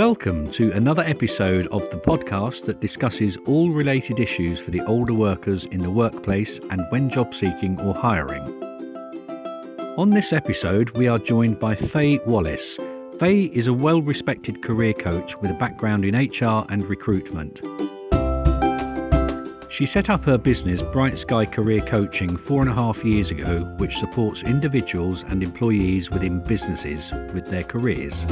Welcome to another episode of the podcast that discusses all related issues for the older workers in the workplace and when job seeking or hiring. On this episode, we are joined by Faye Wallace. Faye is a well-respected career coach with a background in HR and recruitment. She set up her business Bright Sky Career Coaching 4.5 years ago, which supports individuals and employees within businesses with their careers.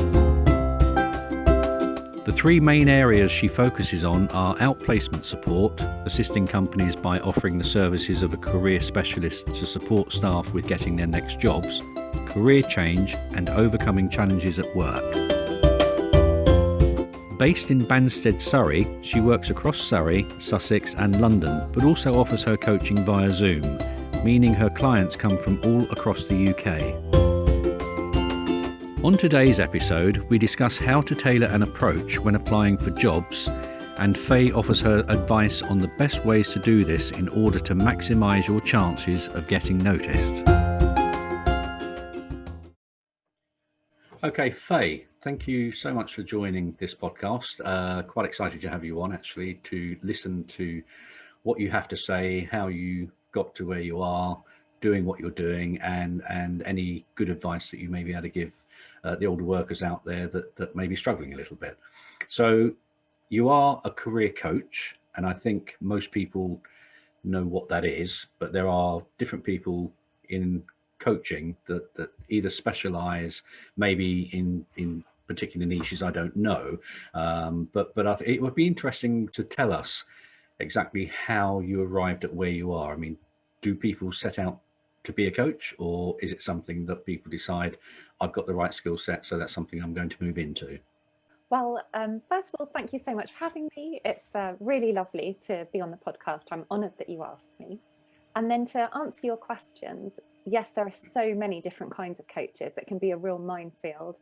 The three main areas she focuses on are outplacement support, assisting companies by offering the services of a career specialist to support staff with getting their next jobs, career change, and overcoming challenges at work. Based in Banstead, Surrey, she works across Surrey, Sussex and London, but also offers her coaching via Zoom, meaning her clients come from all across the UK. On today's episode, we discuss how to tailor an approach when applying for jobs, and Faye offers her advice on the best ways to do this in order to maximise your chances of getting noticed. Okay, Faye, thank you so much for joining this podcast. Quite excited to have you on, actually, to listen to what you have to say, how you got to where you are, doing what you're doing, and any good advice that you may be able to give the older workers out there that may be struggling a little bit. So you are a career coach, and I think most people know what that is, but there are different people in coaching that either specialize maybe in particular niches, I don't know, but I think it would be interesting to tell us exactly how you arrived at where you are. I mean, do people set out to be a coach, or is it something that people decide, I've got the right skill set, so that's something I'm going to move into? Well, first of all, thank you so much for having me. It's really lovely to be on the podcast. I'm honoured that you asked me. And then to answer your questions, yes, there are so many different kinds of coaches. It can be a real minefield,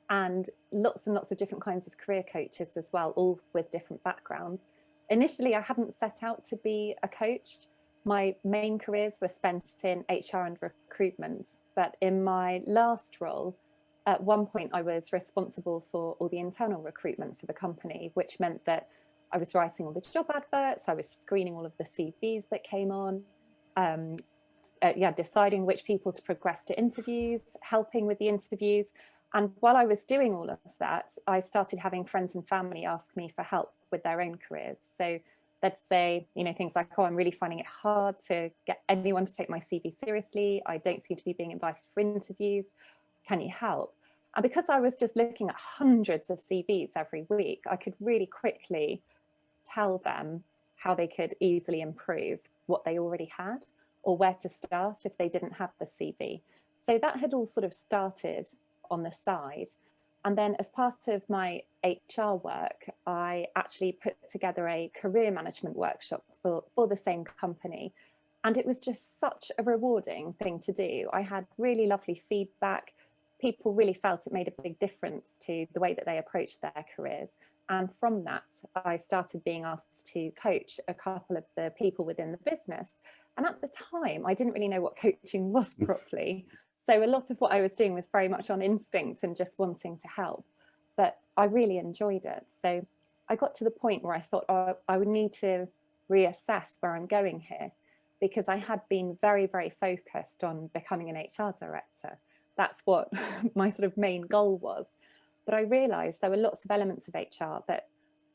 and lots of different kinds of career coaches as well, all with different backgrounds. Initially, I hadn't set out to be a coach. My main careers were spent in HR and recruitment, but in my last role, at one point I was responsible for all the internal recruitment for the company, which meant that I was writing all the job adverts, I was screening all of the CVs that came on, deciding which people to progress to interviews, helping with the interviews. And while I was doing all of that, I started having friends and family ask me for help with their own careers. So they'd say, things like, oh, I'm really finding it hard to get anyone to take my CV seriously. I don't seem to be being invited for interviews. Can you help? And because I was just looking at hundreds of CVs every week, I could really quickly tell them how they could easily improve what they already had, or where to start if they didn't have the CV. So that had all sort of started on the side. And then as part of my HR work, I actually put together a career management workshop for the same company. And it was just such a rewarding thing to do. I had really lovely feedback. People really felt it made a big difference to the way that they approached their careers. And from that, I started being asked to coach a couple of the people within the business. And at the time, I didn't really know what coaching was properly. So a lot of what I was doing was very much on instinct and just wanting to help. But I really enjoyed it. So I got to the point where I thought, oh, I would need to reassess where I'm going here, because I had been very, very focused on becoming an HR director. That's what my sort of main goal was. But I realized there were lots of elements of HR that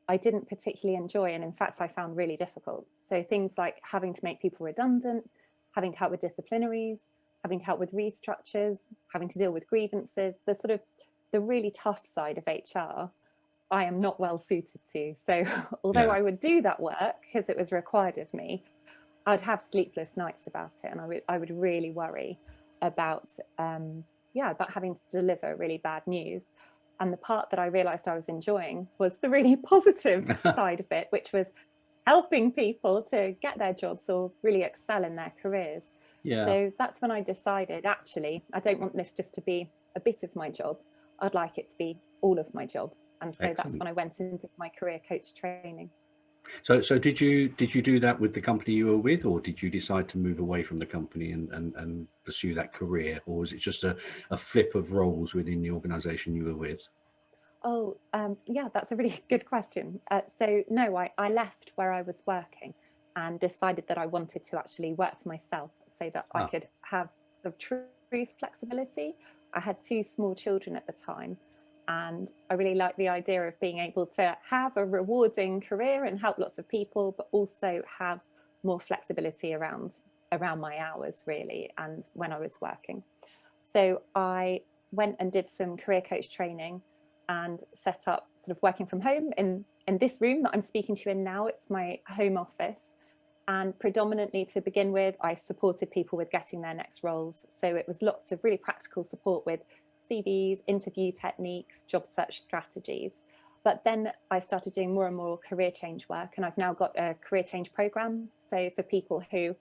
I didn't particularly enjoy, and in fact, I found really difficult. So things like having to make people redundant, having to help with disciplinaries, having to help with restructures, having to deal with grievances, the really tough side of HR, I am not well suited to. So although I would do that work because it was required of me, I'd have sleepless nights about it, and I would really worry about having to deliver really bad news. And the part that I realized I was enjoying was the really positive side of it, which was helping people to get their jobs or really excel in their careers. Yeah. So that's when I decided, actually, I don't want this just to be a bit of my job. I'd like it to be all of my job. And so Excellent. That's when I went into my career coach training. So did you do that with the company you were with, or did you decide to move away from the company and pursue that career, or was it just a flip of roles within the organisation you were with? Yeah, that's a really good question. So no, I left where I was working and decided that I wanted to actually work for myself so that I Ah, could have sort of true flexibility. I had two small children at the time, and I really liked the idea of being able to have a rewarding career and help lots of people, but also have more flexibility around my hours really and when I was working. So I went and did some career coach training and set up sort of working from home in this room that I'm speaking to you in now. It's my home office. And predominantly to begin with, I supported people with getting their next roles. So it was lots of really practical support with CVs, interview techniques, job search strategies. But then I started doing more and more career change work, and I've now got a career change program. So for people who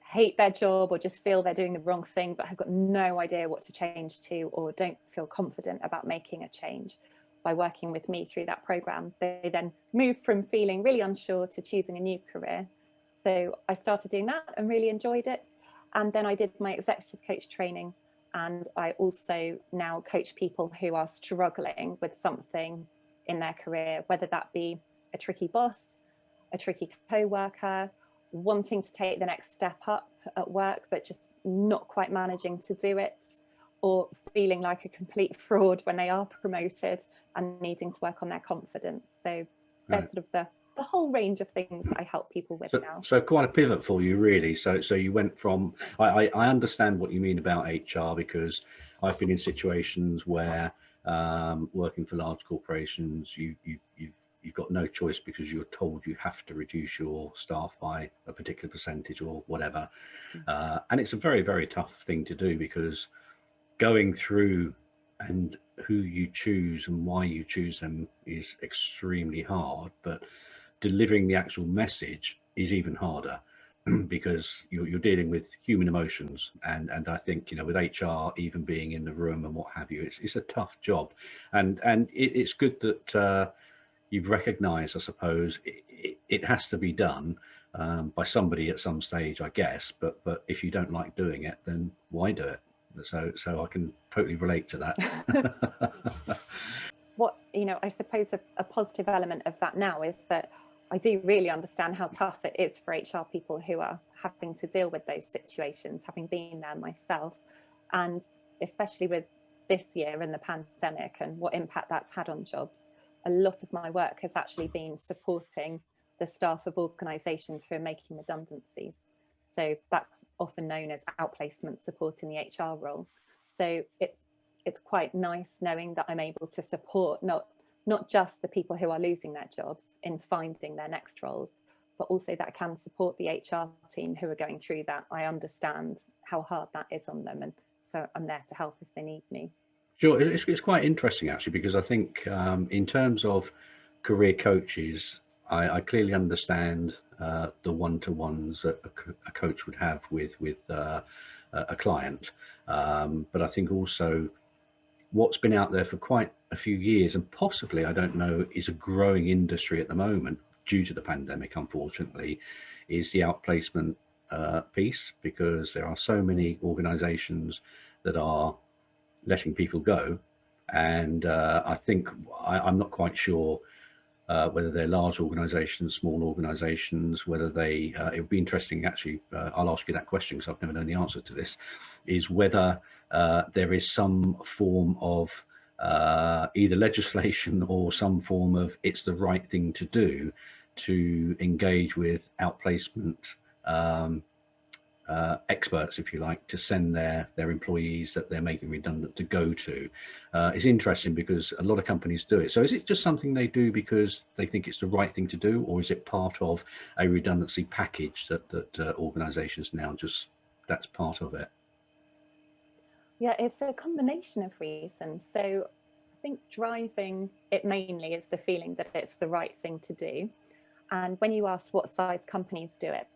hate their job or just feel they're doing the wrong thing but have got no idea what to change to or don't feel confident about making a change, by working with me through that program, they then move from feeling really unsure to choosing a new career. So I started doing that and really enjoyed it. And then I did my executive coach training, and I also now coach people who are struggling with something in their career, whether that be a tricky boss, a tricky co-worker, wanting to take the next step up at work but just not quite managing to do it, or feeling like a complete fraud when they are promoted and needing to work on their confidence. So there's right. sort of the whole range of things that I help people with now. So quite a pivot for you, really. So you went from, I understand what you mean about HR, because I've been in situations where working for large corporations, you've got no choice because you're told you have to reduce your staff by a particular percentage or whatever. And it's a very, very tough thing to do, because going through and who you choose and why you choose them is extremely hard, but delivering the actual message is even harder because you're dealing with human emotions, and I think, you know, with HR even being in the room and what have you, it's a tough job, and it's good that you've recognised, I suppose, it has to be done by somebody at some stage, I guess. But if you don't like doing it, then why do it? So I can totally relate to that. What, you know, I suppose a positive element of that now is that I do really understand how tough it is for HR people who are having to deal with those situations, having been there myself. And especially with this year and the pandemic and what impact that's had on jobs, a lot of my work has actually been supporting the staff of organisations who are making redundancies. So that's often known as outplacement support in the HR role. So it's quite nice knowing that I'm able to support not just the people who are losing their jobs in finding their next roles, but also that I can support the HR team who are going through that. I understand how hard that is on them, and so I'm there to help if they need me. Sure, it's quite interesting actually, because I think in terms of career coaches, I clearly understand the one-to-ones that a coach would have with a client, but I think also what's been out there for quite a few years, and possibly, I don't know, is a growing industry at the moment due to the pandemic, unfortunately, is the outplacement piece, because there are so many organizations that are letting people go. And I think I'm not quite sure whether they're large organizations, small organizations, whether they, it would be interesting actually, I'll ask you that question because I've never known the answer to this, is whether there is some form of either legislation or some form of it's the right thing to do to engage with outplacement experts, if you like, to send their employees that they're making redundant to go to. It's interesting because a lot of companies do it. So is it just something they do because they think it's the right thing to do, or is it part of a redundancy package that organizations now just, that's part of it? Yeah, it's a combination of reasons. So I think driving it mainly is the feeling that it's the right thing to do. And when you asked what size companies do it,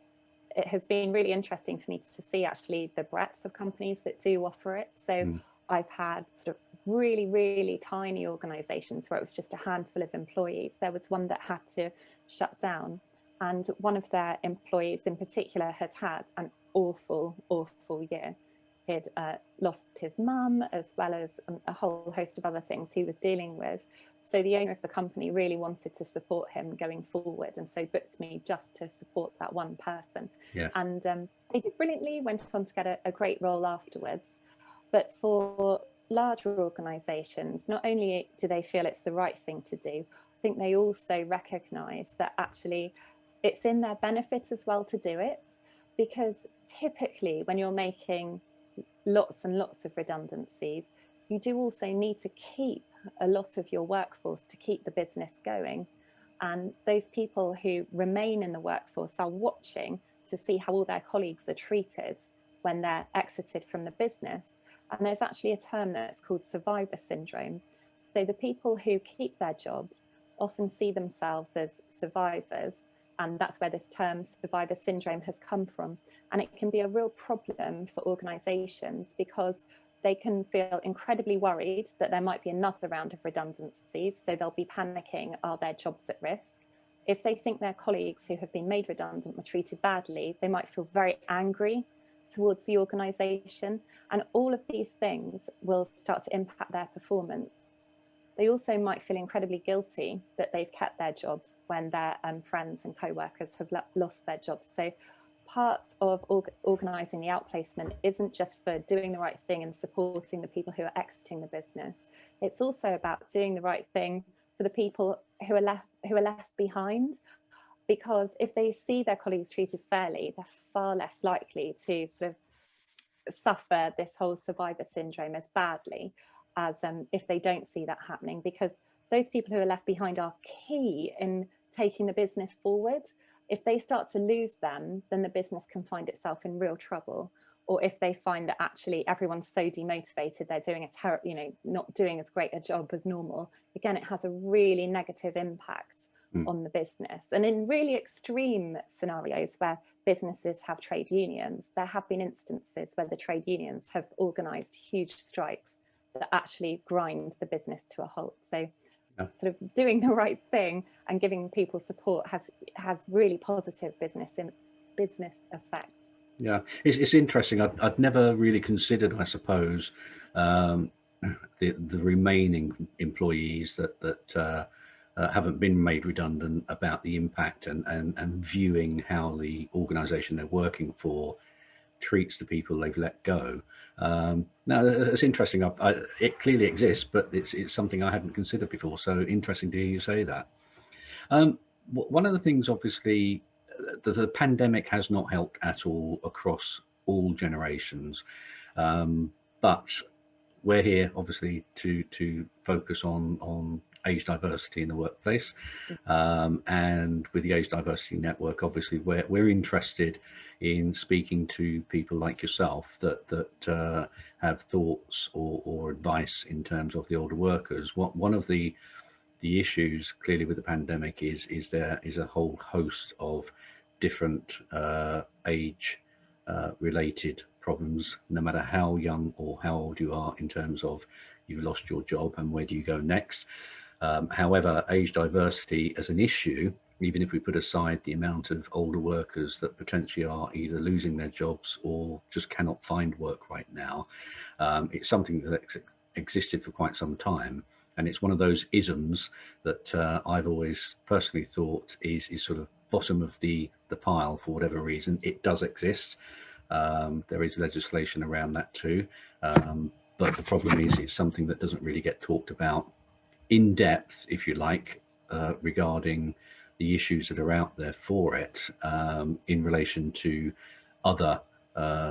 it has been really interesting for me to see actually the breadth of companies that do offer it. So I've had sort of really, really tiny organizations where it was just a handful of employees. There was one that had to shut down, and one of their employees in particular had had an awful, awful year. he'd lost his mum, as well as a whole host of other things he was dealing with. So the owner of the company really wanted to support him going forward, and so booked me just to support that one person. Yes. And they did brilliantly, went on to get a great role afterwards. But for larger organisations, not only do they feel it's the right thing to do, I think they also recognise that actually it's in their benefit as well to do it, because typically when you're making lots and lots of redundancies, you do also need to keep a lot of your workforce to keep the business going. And those people who remain in the workforce are watching to see how all their colleagues are treated when they're exited from the business. And there's actually a term that's called survivor syndrome. So the people who keep their jobs often see themselves as survivors, and that's where this term survivor syndrome has come from. And it can be a real problem for organisations, because they can feel incredibly worried that there might be another round of redundancies. So they'll be panicking, are their jobs at risk? If they think their colleagues who have been made redundant were treated badly, they might feel very angry towards the organisation. And all of these things will start to impact their performance. They also might feel incredibly guilty that they've kept their jobs when their friends and co-workers have lost their jobs. So part of organising the outplacement isn't just for doing the right thing and supporting the people who are exiting the business. It's also about doing the right thing for the people who are left behind, because if they see their colleagues treated fairly, they're far less likely to sort of suffer this whole survivor syndrome as badly as if they don't see that happening, because those people who are left behind are key in taking the business forward. If they start to lose them, then the business can find itself in real trouble. Or if they find that actually everyone's so demotivated, they're doing not doing as great a job as normal, again, it has a really negative impact on the business. And in really extreme scenarios where businesses have trade unions, there have been instances where the trade unions have organised huge strikes that actually grind the business to a halt. So sort of doing the right thing and giving people support has really positive business effects. Yeah, it's interesting. I'd never really considered, I suppose, the remaining employees that haven't been made redundant, about the impact and viewing how the organisation they're working for treats the people they've let go. Now, it's interesting. It clearly exists, but it's something I hadn't considered before. So interesting to hear you say that. One of the things, obviously, the pandemic has not helped at all across all generations, but we're here obviously to focus on age diversity in the workplace, and with the Age Diversity Network, obviously we're interested in speaking to people like yourself that have thoughts or advice in terms of the older workers. One of the issues clearly with the pandemic is there is a whole host of different age related problems, no matter how young or how old you are, in terms of you've lost your job and where do you go next. However, age diversity as an issue, even if we put aside the amount of older workers that potentially are either losing their jobs or just cannot find work right now, it's something that existed for quite some time. And it's one of those isms that I've always personally thought is sort of bottom of the pile for whatever reason. It does exist. There is legislation around that too. But the problem is it's something that doesn't really get talked about in depth, if you like, regarding the issues that are out there for it, in relation to other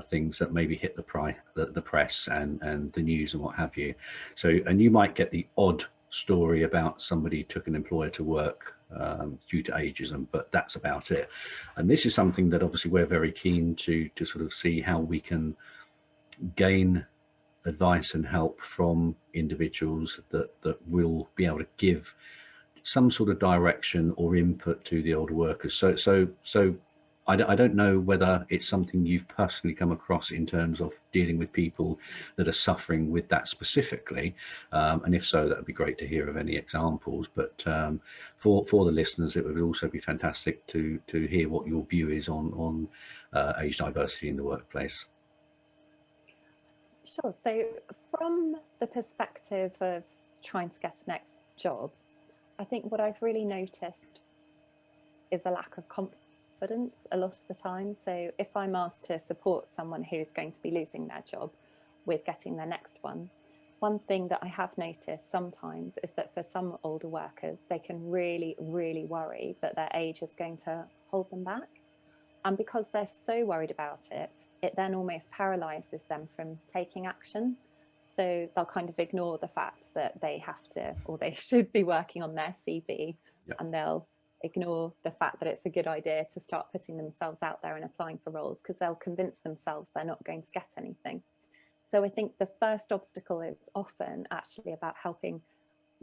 things that maybe hit the press and the news and what have you. So, and you might get the odd story about somebody took an employer to work due to ageism, but that's about it. And this is something that obviously we're very keen to sort of see how we can gain advice and help from individuals that will be able to give some sort of direction or input to the older workers. So I don't know whether it's something you've personally come across in terms of dealing with people that are suffering with that specifically, and if so, that would be great to hear of any examples. But for the listeners, it would also be fantastic to hear what your view is on age diversity in the workplace. Sure. So from the perspective of trying to get a next job, I think what I've really noticed is a lack of confidence a lot of the time. So if I'm asked to support someone who's going to be losing their job with getting their next one thing that I have noticed sometimes is that for some older workers, they can really, really worry that their age is going to hold them back. And because they're so worried about it, it then almost paralyzes them from taking action. So they'll kind of ignore the fact that they have to, or they should be working on their CV, and they'll ignore the fact that it's a good idea to start putting themselves out there and applying for roles, because they'll convince themselves they're not going to get anything. So I think the first obstacle is often actually about helping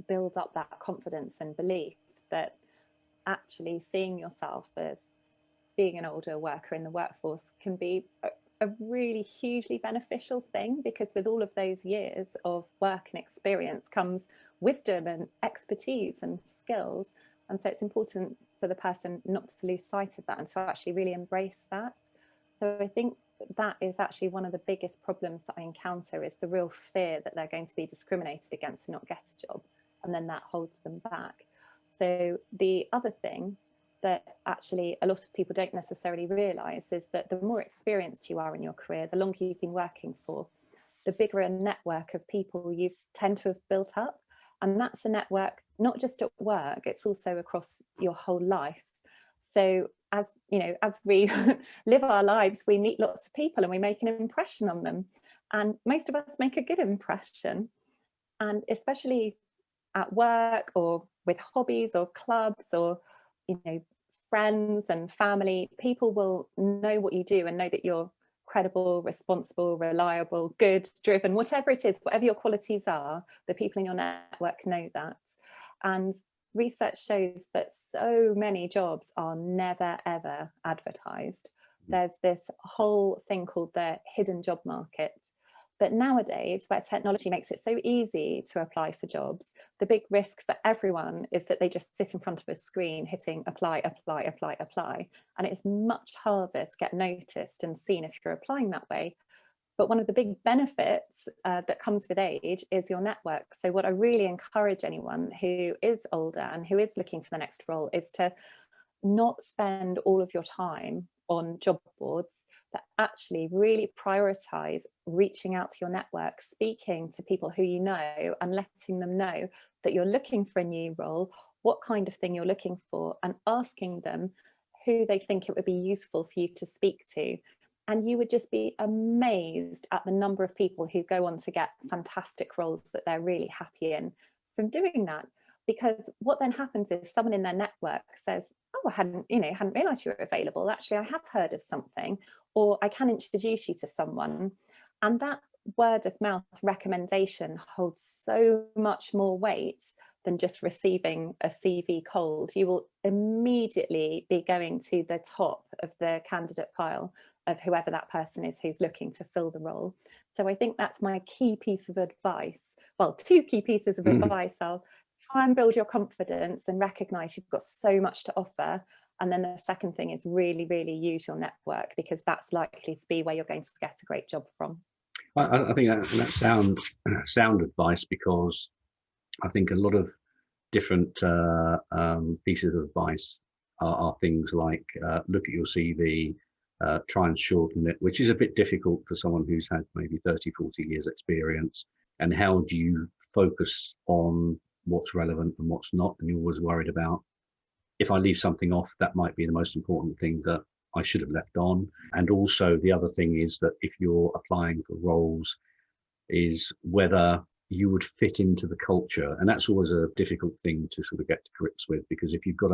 build up that confidence and belief that actually seeing yourself as being an older worker in the workforce can be a really hugely beneficial thing, because with all of those years of work and experience comes wisdom and expertise and skills. And so it's important for the person not to lose sight of that and to actually really embrace that. So I think that is actually one of the biggest problems that I encounter, is the real fear that they're going to be discriminated against and not get a job, and then that holds them back. So the other thing that actually a lot of people don't necessarily realise is that the more experienced you are in your career, the longer you've been working for, the bigger a network of people you tend to have built up. And that's a network not just at work, it's also across your whole life. So as you know, as we live our lives, we meet lots of people and we make an impression on them. And most of us make a good impression. And especially at work or with hobbies or clubs or, you know, friends and family, people will know what you do and know that you're credible, responsible, reliable, good, driven, whatever it is, whatever your qualities are, the people in your network know that. And research shows that so many jobs are never, ever advertised. There's this whole thing called the hidden job market. But nowadays, where technology makes it so easy to apply for jobs, the big risk for everyone is that they just sit in front of a screen hitting apply, apply, apply, apply. And it's much harder to get noticed and seen if you're applying that way. But one of the big benefits that comes with age is your network. So what I really encourage anyone who is older and who is looking for the next role is to not spend all of your time on job boards, but actually really prioritize reaching out to your network, speaking to people who you know and letting them know that you're looking for a new role, what kind of thing you're looking for, and asking them who they think it would be useful for you to speak to. And you would just be amazed at the number of people who go on to get fantastic roles that they're really happy in from doing that. Because what then happens is someone in their network says, oh, I hadn't realized you were available. Actually, I have heard of something, or I can introduce you to someone. And that word of mouth recommendation holds so much more weight than just receiving a CV cold. You will immediately be going to the top of the candidate pile of whoever that person is who's looking to fill the role. So I think that's my key piece of advice. Well, two key pieces of advice. I'll try and build your confidence and recognize you've got so much to offer. And then the second thing is really, really use your network, because that's likely to be where you're going to get a great job from. I think that's sound advice, because I think a lot of different pieces of advice are things like look at your CV, try and shorten it, which is a bit difficult for someone who's had maybe 30, 40 years experience. And how do you focus on what's relevant and what's not? And you're always worried about, if I leave something off, that might be the most important thing that I should have left on. And also the other thing is that if you're applying for roles, is whether you would fit into the culture. And that's always a difficult thing to sort of get to grips with, because if you've got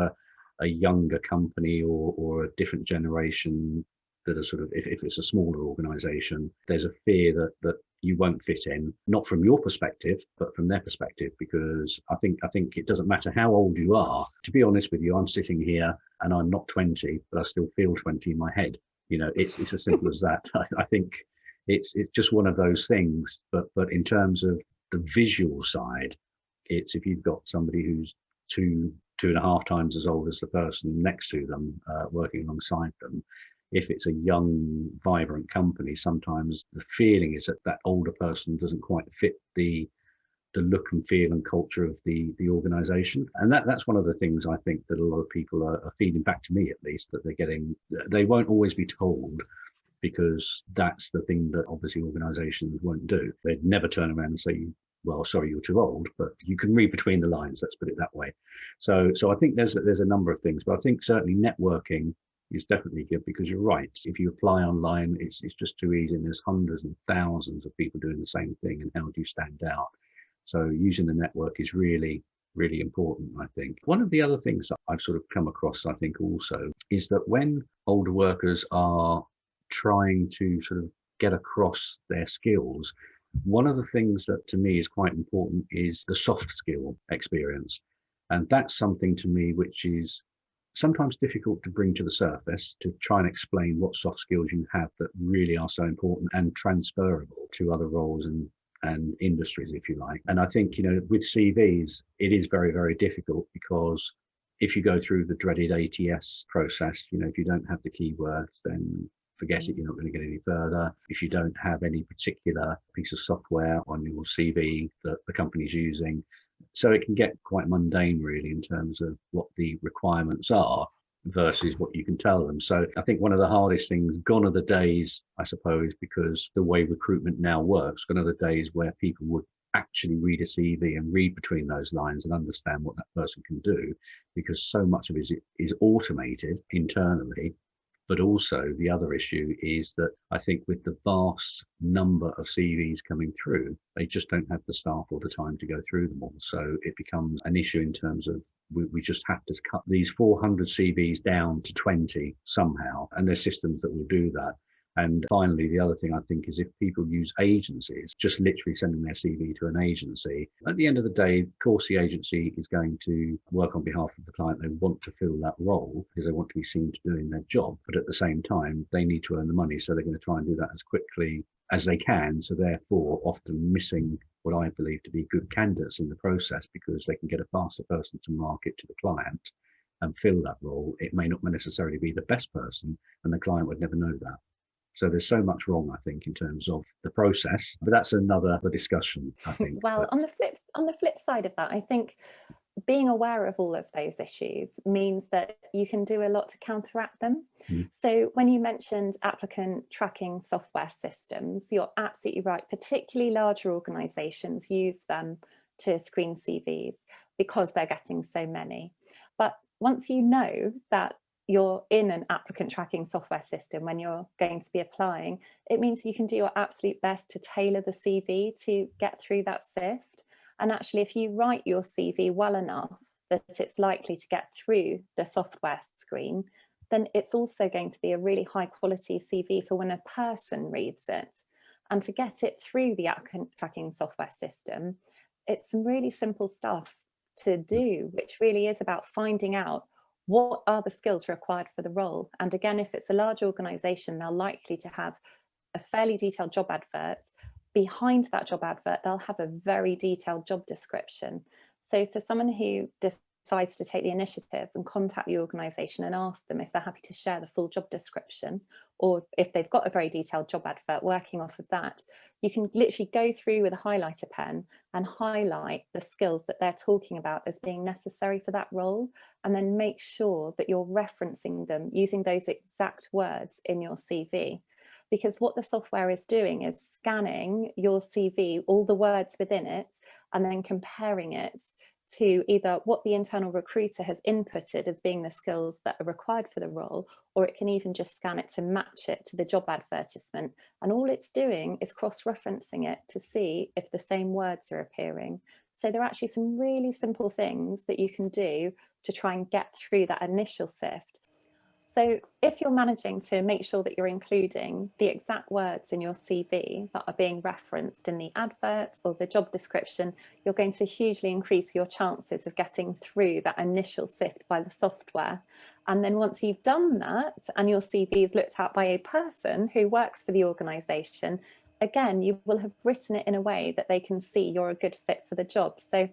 a younger company or a different generation that are sort of, if it's a smaller organization, there's a fear that you won't fit in, not from your perspective, but from their perspective. Because I think it doesn't matter how old you are. To be honest with you, I'm sitting here and I'm not 20, but I still feel 20 in my head. You know, it's as simple as that. I think it's just one of those things. But in terms of the visual side, it's, if you've got somebody who's two and a half times as old as the person next to them, working alongside them, if it's a young, vibrant company, sometimes the feeling is that that older person doesn't quite fit the look and feel and culture of the organization. And that's one of the things I think that a lot of people are feeding back to me, at least, that they won't always be told, because that's the thing that obviously organizations won't do. They'd never turn around and say, well, sorry, you're too old, but you can read between the lines, let's put it that way. So I think there's a number of things, but I think certainly networking is definitely good, because you're right. If you apply online, it's just too easy, and there's hundreds and thousands of people doing the same thing, and how do you stand out? So using the network is really, really important, I think. One of the other things that I've sort of come across, I think also, is that when older workers are trying to sort of get across their skills, one of the things that to me is quite important is the soft skill experience. And that's something to me which is sometimes difficult to bring to the surface, to try and explain what soft skills you have that really are so important and transferable to other roles and industries, if you like. And I think, with CVs, it is very, very difficult, because if you go through the dreaded ATS process, if you don't have the keywords, then forget it, you're not going to get any further. If you don't have any particular piece of software on your CV that the company's using. So it can get quite mundane, really, in terms of what the requirements are versus what you can tell them. So I think one of the hardest things, gone are the days, I suppose, because the way recruitment now works, gone are the days where people would actually read a CV and read between those lines and understand what that person can do, because so much of it is automated internally. But also the other issue is that I think with the vast number of CVs coming through, they just don't have the staff or the time to go through them all. So it becomes an issue in terms of we just have to cut these 400 CVs down to 20 somehow. And there's systems that will do that. And finally, the other thing I think is if people use agencies, just literally sending their CV to an agency, at the end of the day, of course, the agency is going to work on behalf of the client. They want to fill that role because they want to be seen to doing their job. But at the same time, they need to earn the money. So they're going to try and do that as quickly as they can. So therefore, often missing what I believe to be good candidates in the process, because they can get a faster person to market to the client and fill that role. It may not necessarily be the best person, and the client would never know that. So there's so much wrong, I think, in terms of the process, but that's another discussion, I think. Well, but on the flip side of that, I think being aware of all of those issues means that you can do a lot to counteract them. So when you mentioned applicant tracking software systems, you're absolutely right. Particularly larger organizations use them to screen CVs because they're getting so many. But once you know that you're in an applicant tracking software system when you're going to be applying, it means you can do your absolute best to tailor the CV to get through that sift. And actually, if you write your CV well enough that it's likely to get through the software screen, then it's also going to be a really high quality CV for when a person reads it. And to get it through the applicant tracking software system, it's some really simple stuff to do, which really is about finding out what are the skills required for the role. And again, if it's a large organization, they're likely to have a fairly detailed job advert. Behind that job advert, they'll have a very detailed job description. So for someone who decides to take the initiative and contact the organisation and ask them if they're happy to share the full job description, or if they've got a very detailed job advert working off of that, you can literally go through with a highlighter pen and highlight the skills that they're talking about as being necessary for that role, and then make sure that you're referencing them using those exact words in your CV. Because what the software is doing is scanning your CV, all the words within it, and then comparing it to either what the internal recruiter has inputted as being the skills that are required for the role, or it can even just scan it to match it to the job advertisement. And all it's doing is cross-referencing it to see if the same words are appearing. So there are actually some really simple things that you can do to try and get through that initial sift. So if you're managing to make sure that you're including the exact words in your CV that are being referenced in the adverts or the job description, you're going to hugely increase your chances of getting through that initial sift by the software. And then once you've done that and your CV is looked at by a person who works for the organisation, again, you will have written it in a way that they can see you're a good fit for the job. So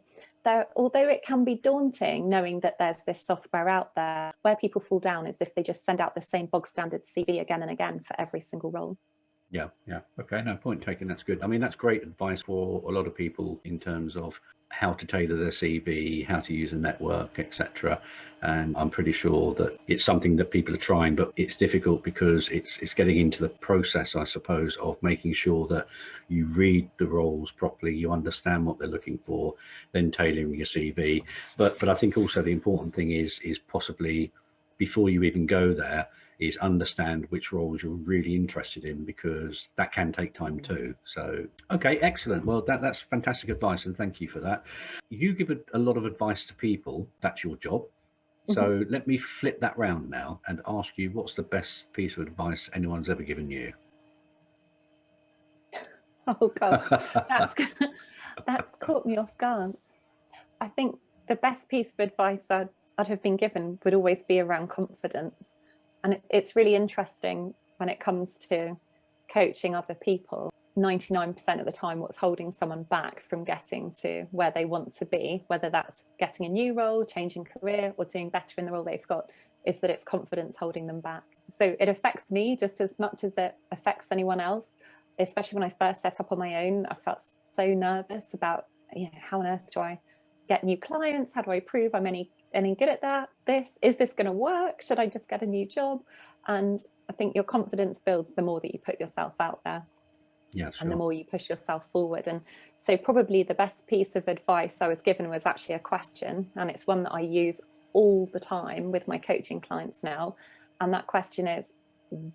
although it can be daunting knowing that there's this software out there, where people fall down is if they just send out the same bog standard CV again and again for every single role. Yeah. Okay, no, point taken. That's good. I mean, that's great advice for a lot of people in terms of how to tailor their CV, how to use a network, etc. And I'm pretty sure that it's something that people are trying, but it's difficult because it's getting into the process, I suppose, of making sure that you read the roles properly, you understand what they're looking for, then tailoring your CV. But I think also the important thing is possibly before you even go there, is understand which roles you're really interested in, because that can take time too. So, okay, excellent. Well, that's fantastic advice, and thank you for that. You give a lot of advice to people. That's your job. So let me flip that round now and ask you, what's the best piece of advice anyone's ever given you? Oh gosh, that's caught me off guard. I think the best piece of advice I'd have been given would always be around confidence. And it's really interesting when it comes to coaching other people. 99% of the time, what's holding someone back from getting to where they want to be, whether that's getting a new role, changing career, or doing better in the role they've got, is that it's confidence holding them back. So it affects me just as much as it affects anyone else. Especially when I first set up on my own, I felt so nervous about, how on earth do I get new clients? How do I prove I'm any good at that? Is this going to work? Should I just get a new job? And I think your confidence builds the more that you put yourself out there. Yeah, sure. And the more you push yourself forward. And so probably the best piece of advice I was given was actually a question, and it's one that I use all the time with my coaching clients now. And that question is,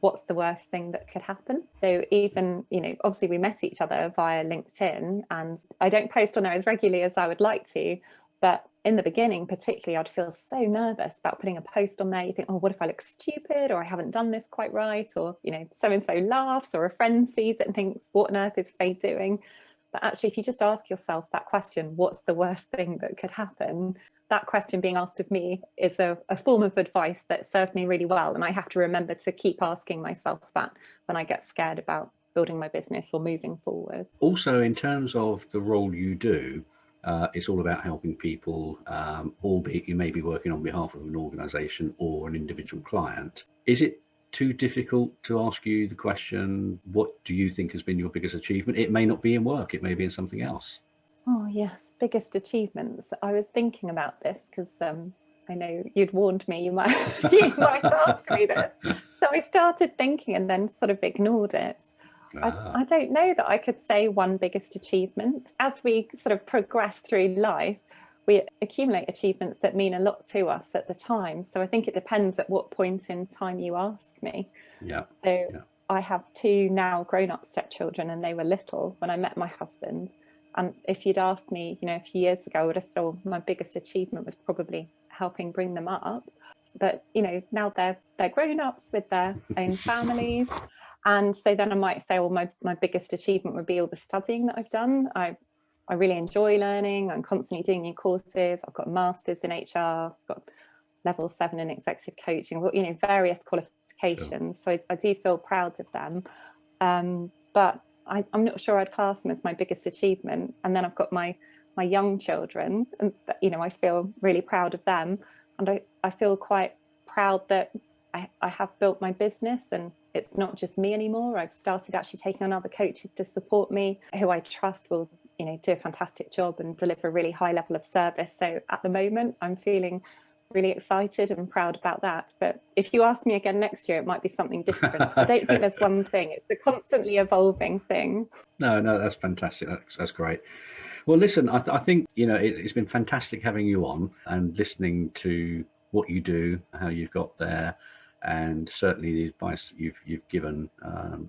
what's the worst thing that could happen? So even, obviously we met each other via LinkedIn, and I don't post on there as regularly as I would like to, but in the beginning, particularly, I'd feel so nervous about putting a post on there. You think, oh, what if I look stupid, or I haven't done this quite right, or, so-and-so laughs, or a friend sees it and thinks, what on earth is Faye doing? But actually, if you just ask yourself that question, what's the worst thing that could happen? That question being asked of me is a form of advice that served me really well. And I have to remember to keep asking myself that when I get scared about building my business or moving forward. Also, in terms of the role you do, it's all about helping people, albeit you may be working on behalf of an organisation or an individual client. Is it too difficult to ask you the question, what do you think has been your biggest achievement? It may not be in work, it may be in something else. Oh yes, biggest achievements. I was thinking about this because I know you'd warned me you might ask me this. So I started thinking and then sort of ignored it. I don't know that I could say one biggest achievement. As we sort of progress through life, we accumulate achievements that mean a lot to us at the time. So I think it depends at what point in time you ask me. Yeah. So I have two now grown-up stepchildren, and they were little when I met my husband. And if you'd asked me, a few years ago, I would have thought my biggest achievement was probably helping bring them up. But, now they're grown-ups with their own families. And so then I might say, well, my biggest achievement would be all the studying that I've done. I really enjoy learning. I'm constantly doing new courses. I've got a master's in HR, I've got level 7 in executive coaching, various qualifications. Sure. So I do feel proud of them. But I'm not sure I'd class them as my biggest achievement. And then I've got my young children, and I feel really proud of them. And I feel quite proud that I have built my business, and it's not just me anymore. I've started actually taking on other coaches to support me, who I trust will, do a fantastic job and deliver a really high level of service. So at the moment, I'm feeling really excited and proud about that. But if you ask me again next year, it might be something different. I don't think there's one thing. It's a constantly evolving thing. No, that's fantastic. That's great. Well, listen, I think, it's been fantastic having you on and listening to what you do, how you've got there, and certainly the advice you've given.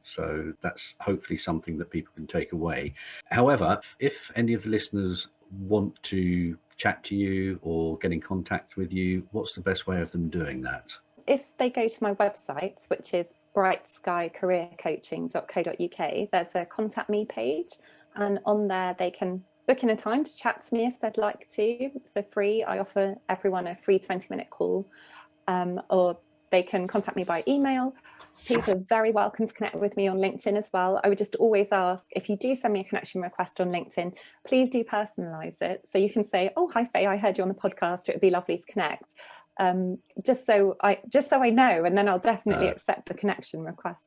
So that's hopefully something that people can take away. However, if any of the listeners want to chat to you or get in contact with you, what's the best way of them doing that? If they go to my website, which is brightskycareercoaching.co.uk, there's a contact me page, and on there they can book in a time to chat to me if they'd like to. For free, I offer everyone a free 20-minute call, or they can contact me by email. People are very welcome to connect with me on LinkedIn as well. I would just always ask, if you do send me a connection request on LinkedIn, please do personalize it. So you can say, oh, hi Faye, I heard you on the podcast. It would be lovely to connect. Just so I know, and then I'll definitely accept the connection request.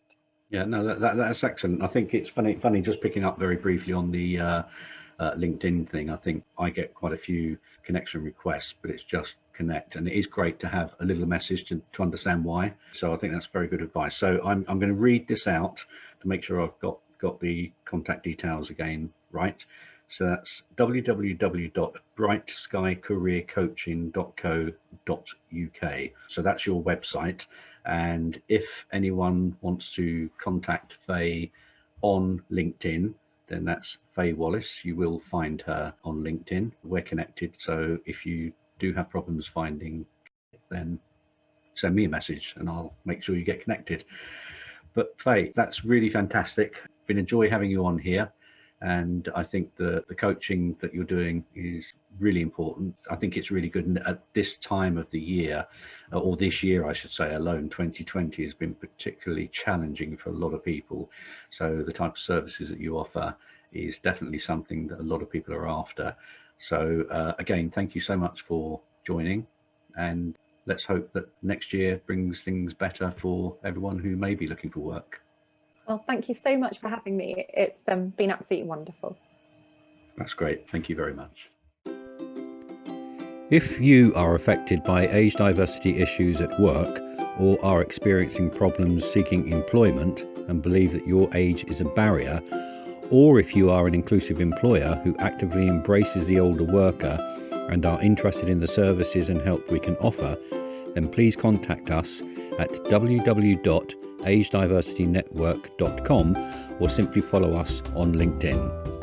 Yeah, no, that's excellent. I think it's funny just picking up very briefly on the LinkedIn thing. I think I get quite a few connection requests, but it's just connect, and it is great to have a little message to understand why. So I think that's very good advice. So I'm going to read this out to make sure I've got the contact details again right. So that's www.brightskycareercoaching.co.uk. So that's your website. And if anyone wants to contact Faye on LinkedIn, then that's Faye Wallace. You will find her on LinkedIn. We're connected. So if you do have problems finding, then send me a message and I'll make sure you get connected. But Faye, that's really fantastic. Been a joy having you on here. And I think the coaching that you're doing is really important. I think it's really good. And at this time of the year, or this year, I should say, alone, 2020 has been particularly challenging for a lot of people. So the type of services that you offer is definitely something that a lot of people are after. So again, thank you so much for joining. And let's hope that next year brings things better for everyone who may be looking for work. Well, thank you so much for having me. It's been absolutely wonderful. That's great. Thank you very much. If you are affected by age diversity issues at work or are experiencing problems seeking employment and believe that your age is a barrier, or if you are an inclusive employer who actively embraces the older worker and are interested in the services and help we can offer, then please contact us at www.agediversitynetwork.com or simply follow us on LinkedIn.